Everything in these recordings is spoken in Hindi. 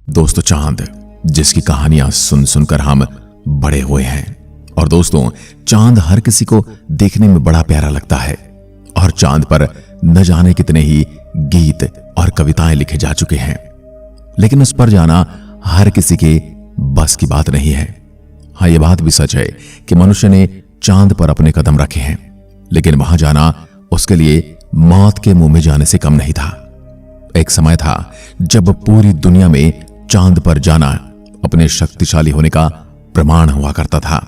दोस्तों, चांद जिसकी कहानियां सुन सुनकर हम बड़े हुए हैं। और दोस्तों, चांद हर किसी को देखने में बड़ा प्यारा लगता है और चांद पर न जाने कितने ही गीत और कविताएं लिखे जा चुके हैं, लेकिन उस पर जाना हर किसी के बस की बात नहीं है। हाँ, यह बात भी सच है कि मनुष्य ने चांद पर अपने कदम रखे हैं, लेकिन वहां जाना उसके लिए मौत के मुंह में जाने से कम नहीं था। एक समय था जब पूरी दुनिया में चांद पर जाना अपने शक्तिशाली होने का प्रमाण हुआ करता था।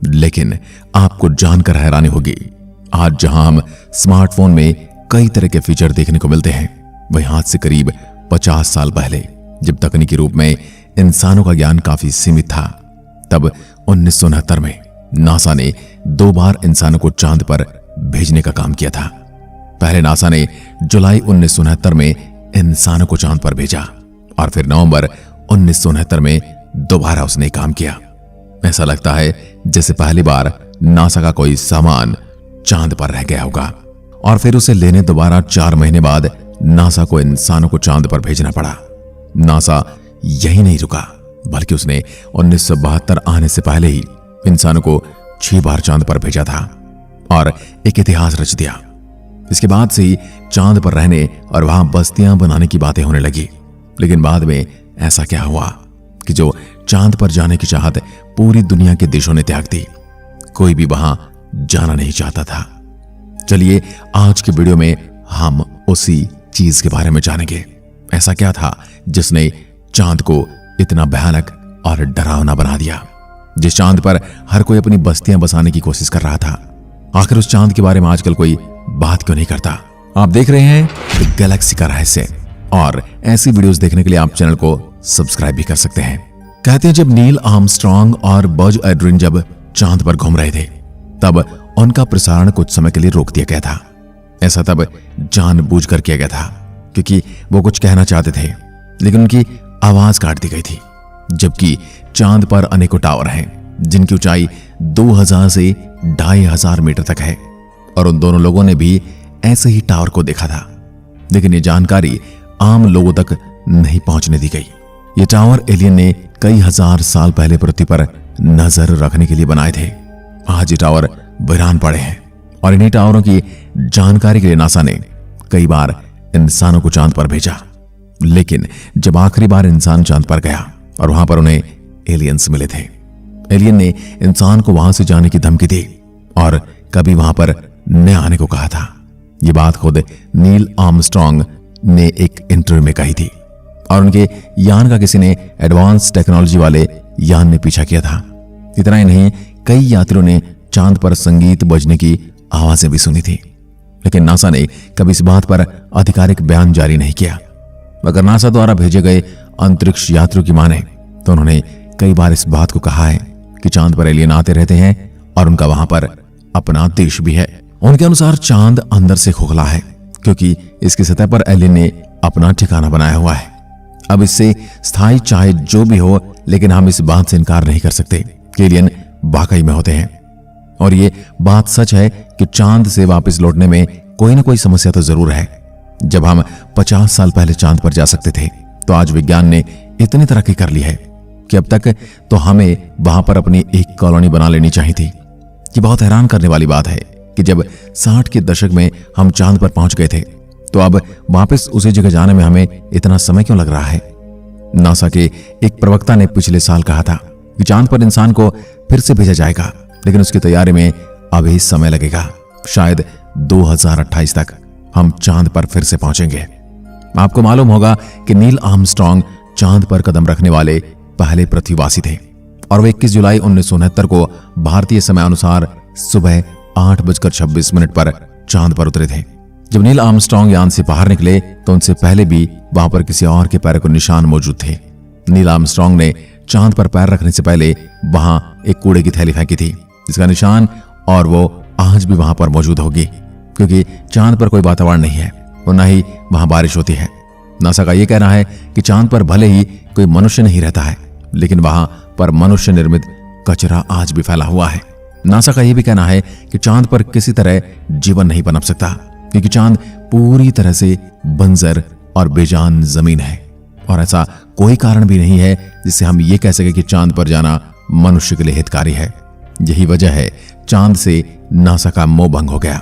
लेकिन आपको जानकर हैरानी होगी, आज जहां हम स्मार्टफोन में कई तरह के फीचर देखने को मिलते हैं, वहीं आज से करीब 50 साल पहले जब तकनीकी रूप में इंसानों का ज्ञान काफी सीमित था, तब 1969 में नासा ने 2 बार इंसानों को चांद पर भेजने का काम किया था। पहले नासा ने जुलाई 1969 में इंसानों को चांद पर भेजा और फिर नवंबर 1969 में दोबारा उसने काम किया। ऐसा लगता है जैसे पहली बार नासा का कोई सामान चांद पर रह गया होगा और फिर उसे लेने दोबारा 4 महीने बाद नासा को इंसानों को चांद पर भेजना पड़ा। नासा यही नहीं रुका, बल्कि उसने 1972 आने से पहले ही इंसानों को 6 बार चांद पर भेजा था और एक इतिहास रच दिया। इसके बाद से ही चांद पर रहने और वहां बस्तियां बनाने की बातें होने लगी। लेकिन बाद में ऐसा क्या हुआ कि जो चांद पर जाने की चाहत पूरी दुनिया के देशों ने त्याग दी, कोई भी वहां जाना नहीं चाहता था। चलिए आज के वीडियो में हम उसी चीज के बारे में जानेंगे। ऐसा क्या था जिसने चांद को इतना भयानक और डरावना बना दिया, जिस चांद पर हर कोई अपनी बस्तियां बसाने की कोशिश कर रहा था। आखिर उस चांद के बारे में आजकल कोई बात क्यों नहीं करता? आप देख रहे हैं गैलेक्सी का रहस्य, और ऐसी वीडियोस देखने के लिए आप चैनल को सब्सक्राइब भी कर सकते हैं। कहते हैं जब नील आर्मस्ट्रांग और बज एड्रिन जब चांद पर घूम रहे थे, तब उनका प्रसारण कुछ समय के लिए रोक दिया गया था। ऐसा तब जानबूझकर किया गया था क्योंकि वो कुछ कहना चाहते थे, लेकिन उनकी आवाज काट दी गई थी। जबकि चांद पर अनेकों टावर हैं जिनकी ऊंचाई 2000 से 2500 मीटर तक है, और उन दोनों लोगों ने भी ऐसे ही टावर को देखा था। लेकिन ये जानकारी आम लोगों तक नहीं पहुंचने दी गई। ये टावर एलियन ने कई हजार साल पहले पृथ्वी पर नजर रखने के लिए बनाए थे। आज ये टावर वीरान पड़े हैं, और इन्हीं टावरों की जानकारी के लिए नासा ने कई बार इंसानों को चांद पर भेजा। लेकिन जब आखिरी बार इंसान चांद पर गया और वहां पर उन्हें एलियंस मिले थे, एलियन ने इंसान को वहां से जाने की धमकी दी और कभी वहां पर न आने को कहा था। ये बात खुद नील आर्मस्ट्रांग ने एक इंटरव्यू में कही थी, और उनके यान का किसी ने एडवांस टेक्नोलॉजी वाले यान ने पीछा किया था। इतना ही नहीं, कई यात्रियों ने चांद पर संगीत बजने की आवाजें भी सुनी थी। लेकिन नासा ने कभी इस बात पर आधिकारिक बयान जारी नहीं किया। अगर नासा द्वारा भेजे गए अंतरिक्ष यात्रियों की माने तो उन्होंने कई बार इस बात को कहा है कि चांद पर एलियन आते रहते हैं और उनका वहां पर अपना देश भी है। उनके अनुसार चांद अंदर से खोखला है क्योंकि इसकी सतह पर एलियन ने अपना ठिकाना बनाया हुआ है। अब इससे स्थायी चाहे जो भी हो, लेकिन हम इस बात से इनकार नहीं कर सकते कि एलियन वाकई में होते हैं। और ये बात सच है कि चांद से वापस लौटने में कोई ना कोई समस्या तो जरूर है। जब हम 50 साल पहले चांद पर जा सकते थे, तो आज विज्ञान ने इतनी तरक्की कर ली है कि अब तक तो हमें वहां पर अपनी एक कॉलोनी बना लेनी चाहिए थी। ये बहुत हैरान करने वाली बात है कि जब 60 के दशक में हम चांद पर पहुंच गए थे, तो अब वापस उसी जगह जाने में हमें इतना समय क्यों लग रहा है? नासा के एक प्रवक्ता ने पिछले साल कहा था कि चांद पर इंसान को फिर से भेजा जाएगा, लेकिन उसकी तैयारी में अभी समय लगेगा। शायद 2028 तक हम चांद पर फिर से पहुंचेंगे। आपको मालूम होगा कि नील आर्मस्ट्रांग चांद पर कदम रखने वाले पहले पृथ्वीवासी थे, और वे 21 जुलाई 1969 को भारतीय समय अनुसार सुबह 8:26 पर चांद पर उतरे थे। जब नील आर्मस्ट्रांग यान से बाहर निकले तो उनसे पहले भी वहां पर किसी और के पैर के निशान मौजूद थे। नील आर्मस्ट्रांग ने चांद पर पैर रखने से पहले वहां एक कूड़े की थैली फेंकी थी, जिसका निशान और वो आज भी वहां पर मौजूद होगी, क्योंकि चांद पर कोई वातावरण नहीं है और न ही वहां बारिश होती है। नासा का यह कहना है कि चांद पर भले ही कोई मनुष्य नहीं रहता है, लेकिन वहां पर मनुष्य निर्मित कचरा आज भी फैला हुआ है। नासा का यह भी कहना है कि चांद पर किसी तरह जीवन नहीं पनप सकता, क्योंकि चांद पूरी तरह से बंजर और बेजान जमीन है और ऐसा कोई कारण भी नहीं है जिससे हम ये कह सके कि चांद पर जाना मनुष्य के लिए हितकारी है। यही वजह है चांद से नासा का मोह भंग हो गया।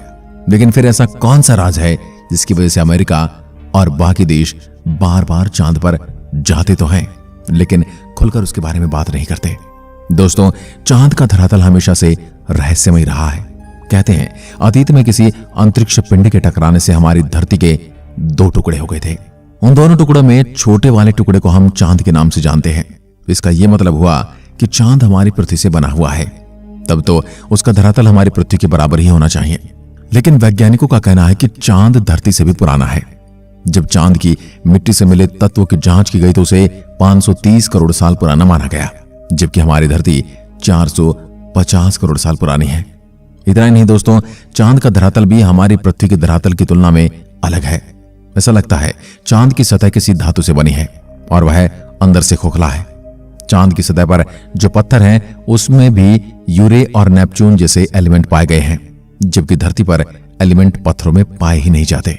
लेकिन फिर ऐसा कौन सा राज है जिसकी वजह से अमेरिका और बाकी देश बार बार चांद पर जाते तो हैं, लेकिन खुलकर उसके बारे में बात नहीं करते। दोस्तों, चांद का धरातल हमेशा से रहस्यमय रहा है। कहते हैं अतीत में किसी अंतरिक्ष पिंड के टकराने से हमारी धरती के 2 टुकड़े हो गए थे। उन दोनों टुकड़ों में छोटे वाले टुकड़े को हम चांद के नाम से जानते हैं। इसका यह मतलब हुआ कि चांद हमारी पृथ्वी से बना हुआ है, तब तो उसका धरातल हमारी पृथ्वी के बराबर ही होना चाहिए। लेकिन वैज्ञानिकों का कहना है कि चांद धरती से भी पुराना है। जब चांद की मिट्टी से मिले तत्वों की जांच की गई तो उसे 530 करोड़ साल पुराना माना गया, जबकि हमारी धरती 450 करोड़ साल पुरानी है। इतना ही नहीं दोस्तों, चांद का धरातल भी हमारी पृथ्वी के धरातल की तुलना में अलग है। ऐसा लगता है चांद की सतह किसी धातु से बनी है और वह अंदर से खोखला है। चांद की सतह पर जो पत्थर हैं उसमें भी यूरे और नेपच्यून जैसे एलिमेंट पाए गए हैं, जबकि धरती पर एलिमेंट पत्थरों में पाए ही नहीं जाते।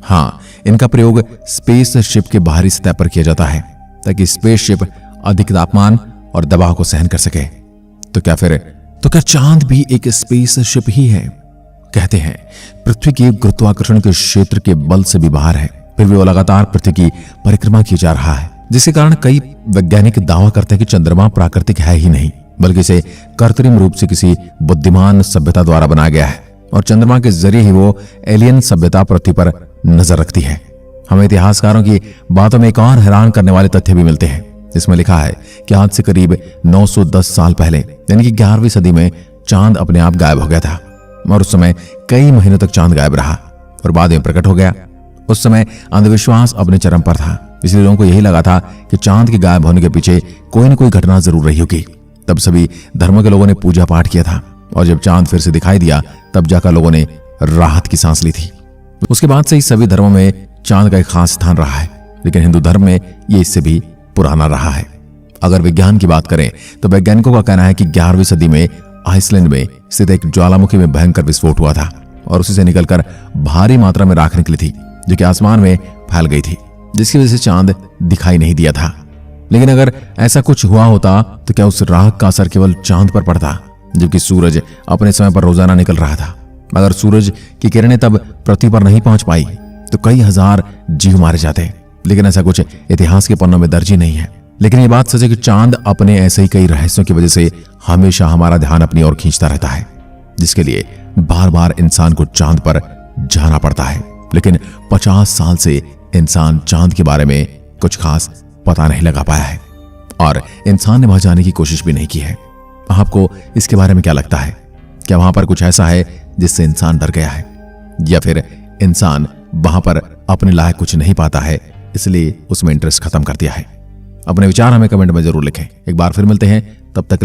हाँ, इनका प्रयोग स्पेस शिप के बाहरी सतह पर किया जाता है ताकि स्पेस शिप अधिक तापमान और दबाव को सहन कर सके। तो क्या चांद भी एक स्पेस शिप ही है? कहते हैं पृथ्वी के गुरुत्वाकर्षण के क्षेत्र के बल से भी बाहर है, फिर भी वो लगातार पृथ्वी की परिक्रमा की जा रहा है, जिसके कारण कई वैज्ञानिक दावा करते हैं कि चंद्रमा प्राकृतिक है ही नहीं, बल्कि इसे कृत्रिम रूप से किसी बुद्धिमान सभ्यता द्वारा बनाया गया है और चंद्रमा के जरिए ही वो एलियन सभ्यता पृथ्वी पर नजर रखती है। हमें इतिहासकारों की बातों में एक और हैरान करने वाले तथ्य भी मिलते हैं। इसमें लिखा है कि आज से करीब 910 साल पहले यानी कि 11वीं सदी में चांद अपने आप गायब हो गया था और उस समय कई महीनों तक चांद गायब रहा और बाद में प्रकट हो गया। उस समय अंधविश्वास अपने चरम पर था, इसलिए लोगों को यही लगा था कि चांद के गायब होने के पीछे कोई न कोई घटना जरूर रही होगी। तब सभी धर्मों के लोगों ने पूजा पाठ किया था और जब चांद फिर से दिखाई दिया तब जाकर लोगों ने राहत की सांस ली थी। उसके बाद से ही सभी धर्मों में चांद का एक खास स्थान रहा है, लेकिन हिंदू धर्म में ये इससे भी पुराना रहा है। अगर विज्ञान की बात करें तो वैज्ञानिकों का कहना है कि 11वीं सदी में आइसलैंड में स्थित एक ज्वालामुखी में भयंकर विस्फोट हुआ था और उसी से निकलकर भारी मात्रा में राख निकली थी जो कि आसमान में फैल गई थी, जिसकी वजह से चांद दिखाई नहीं दिया था। लेकिन अगर ऐसा कुछ हुआ होता तो क्या उस राख का असर केवल चांद पर पड़ता, जबकि सूरज अपने समय पर रोजाना निकल रहा था? अगर सूरज की किरणें तब पृथ्वी पर नहीं पहुंच पाई तो कई हजार जीव मारे जाते, लेकिन ऐसा कुछ इतिहास के पन्नों में दर्ज ही नहीं है। लेकिन ये बात सच है कि चांद अपने ऐसे ही कई रहस्यों की वजह से हमेशा हमारा ध्यान अपनी ओर खींचता रहता है, जिसके लिए बार बार इंसान को चांद पर जाना पड़ता है। लेकिन 50 साल से इंसान चांद के बारे में कुछ खास पता नहीं लगा पाया है और इंसान ने वहां जाने की कोशिश भी नहीं की है। आपको इसके बारे में क्या लगता है? क्या वहां पर कुछ ऐसा है जिससे इंसान डर गया है, या फिर इंसान वहां पर अपने लायक कुछ नहीं पाता है इसलिए उसमें इंटरेस्ट खत्म कर दिया है? अपने विचार हमें कमेंट में जरूर लिखें। एक बार फिर मिलते हैं, तब तक